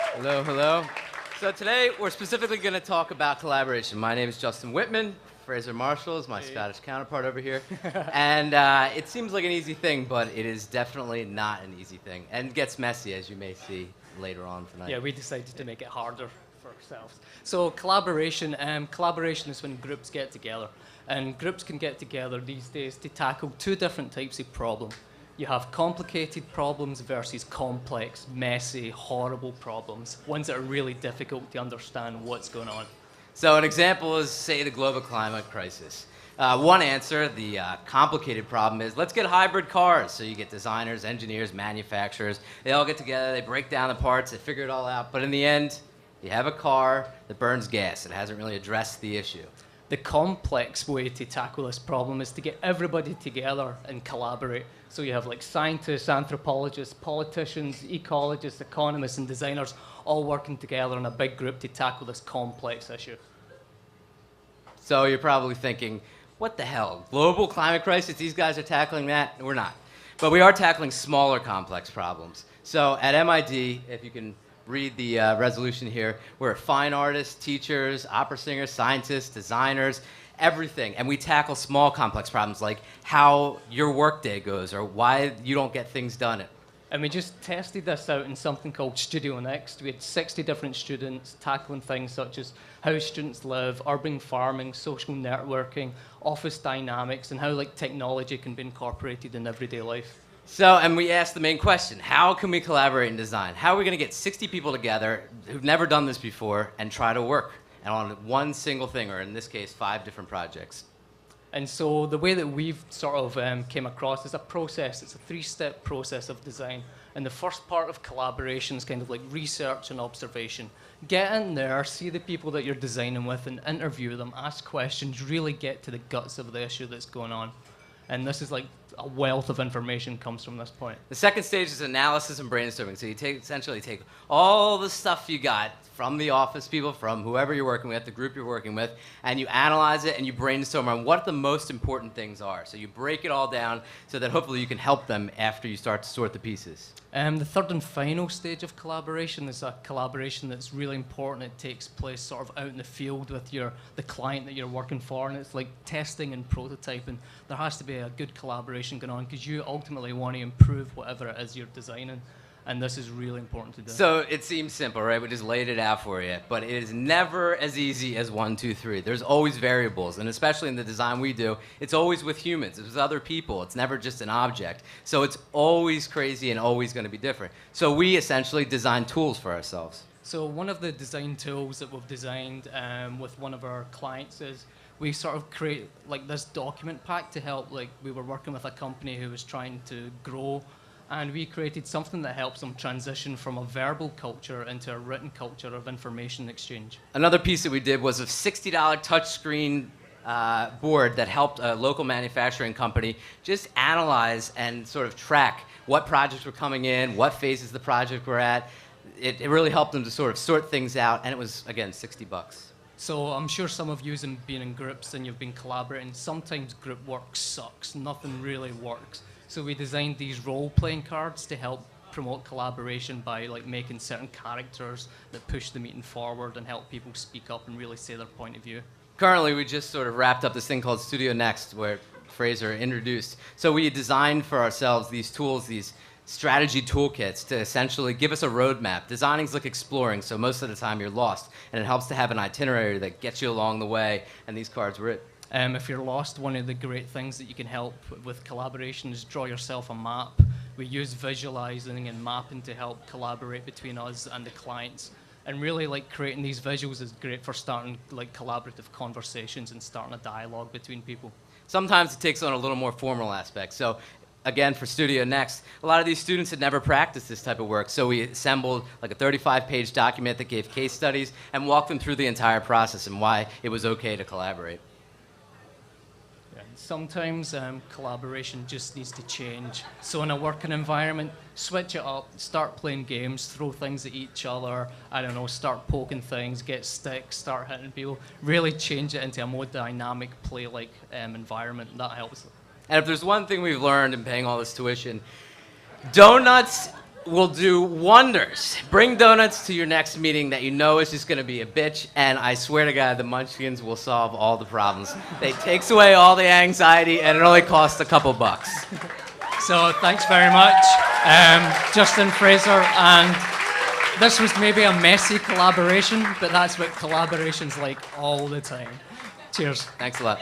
Hello, hello. So today we're specifically going to talk about collaboration. My name is Justin Whitman. Fraser Marshall is my Scottish counterpart over here. And it seems like an easy thing, but it is definitely not an easy thing. And gets messy, as you may see later on tonight. Yeah, we decided to make it harder for ourselves. So collaboration is when groups get together. And groups can get together these days to tackle two different types of problem. You have complicated problems versus complex, messy, horrible problems. Ones that are really difficult to understand what's going on. So an example is, say, the global climate crisis. One answer, the complicated problem is, let's get hybrid cars. So you get designers, engineers, manufacturers. They all get together, they break down the parts, they figure it all out. But in the end, you have a car that burns gas. It hasn't really addressed the issue. The complex way to tackle this problem is to get everybody together and collaborate. So you have like scientists, anthropologists, politicians, ecologists, economists, and designers all working together in a big group to tackle this complex issue. So you're probably thinking, what the hell? Global climate crisis? These guys are tackling that? We're not. But we are tackling smaller complex problems. So at MIT, if you can read the resolution here, we're fine artists, teachers, opera singers, scientists, designers, everything. And we tackle small complex problems like how your workday goes or why you don't get things done. And we just tested this out in something called Studio Next. We had 60 different students tackling things such as how students live, urban farming, social networking, office dynamics, and how like technology can be incorporated in everyday life. So, and we asked the main question, how can we collaborate in design? How are we going to get 60 people together who've never done this before and try to work and on one single thing, or in this case, 5 different projects? And so the way that we've sort of came across is a process. It's a 3-step process of design. And the first part of collaboration is kind of like research and observation. Get in there, see the people that you're designing with and interview them, ask questions, really get to the guts of the issue that's going on. And this is like a wealth of information comes from this point. The second stage is analysis and brainstorming. So you essentially take all the stuff you got from the office people, from whoever you're working with, the group you're working with, and you analyze it and you brainstorm on what the most important things are. So you break it all down so that hopefully you can help them after you start to sort the pieces. The third and final stage of collaboration is a collaboration that's really important. It takes place sort of out in the field with the client that you're working for, and it's like testing and prototyping. There has to be a good collaboration going on because you ultimately want to improve whatever it is you're designing, and this is really important to do. So it seems simple, right? We just laid it out for you, but it is never as easy as 1, 2, 3. There's always variables, and especially in the design we do, it's always with humans. It's with other people. It's never just an object. So it's always crazy and always going to be different. So we essentially design tools for ourselves. So one of the design tools that we've designed with one of our clients is we sort of create like this document pack to help, like we were working with a company who was trying to grow, and we created something that helps them transition from a verbal culture into a written culture of information exchange. Another piece that we did was a $60 touchscreen board that helped a local manufacturing company just analyze and sort of track what projects were coming in, what phases the project were at. It really helped them to sort of sort things out, and it was, again, $60. So I'm sure some of you have been in groups and you've been collaborating. Sometimes group work sucks. Nothing really works. So we designed these role-playing cards to help promote collaboration by like making certain characters that push the meeting forward and help people speak up and really say their point of view. Currently, we just sort of wrapped up this thing called Studio Next, where Fraser introduced. So we designed for ourselves these tools, these strategy toolkits to essentially give us a roadmap. Designing's like exploring, so most of the time you're lost, and it helps to have an itinerary that gets you along the way, and these cards were it. If you're lost, one of the great things that you can help with collaboration is draw yourself a map. We use visualizing and mapping to help collaborate between us and the clients. And really, like, creating these visuals is great for starting like collaborative conversations and starting a dialogue between people. Sometimes it takes on a little more formal aspect. So again, for Studio Next, a lot of these students had never practiced this type of work, so we assembled like a 35-page document that gave case studies and walked them through the entire process and why it was okay to collaborate. Sometimes collaboration just needs to change. So in a working environment, switch it up, start playing games, throw things at each other, I don't know, start poking things, get sticks, start hitting people, really change it into a more dynamic play-like environment. That helps. And if there's one thing we've learned in paying all this tuition, donuts will do wonders. Bring donuts to your next meeting that you know is just going to be a bitch, and I swear to God, the Munchkins will solve all the problems. It takes away all the anxiety, and it only costs a couple bucks. So thanks very much, Justin Fraser. And this was maybe a messy collaboration, but that's what collaboration's like all the time. Cheers. Thanks a lot.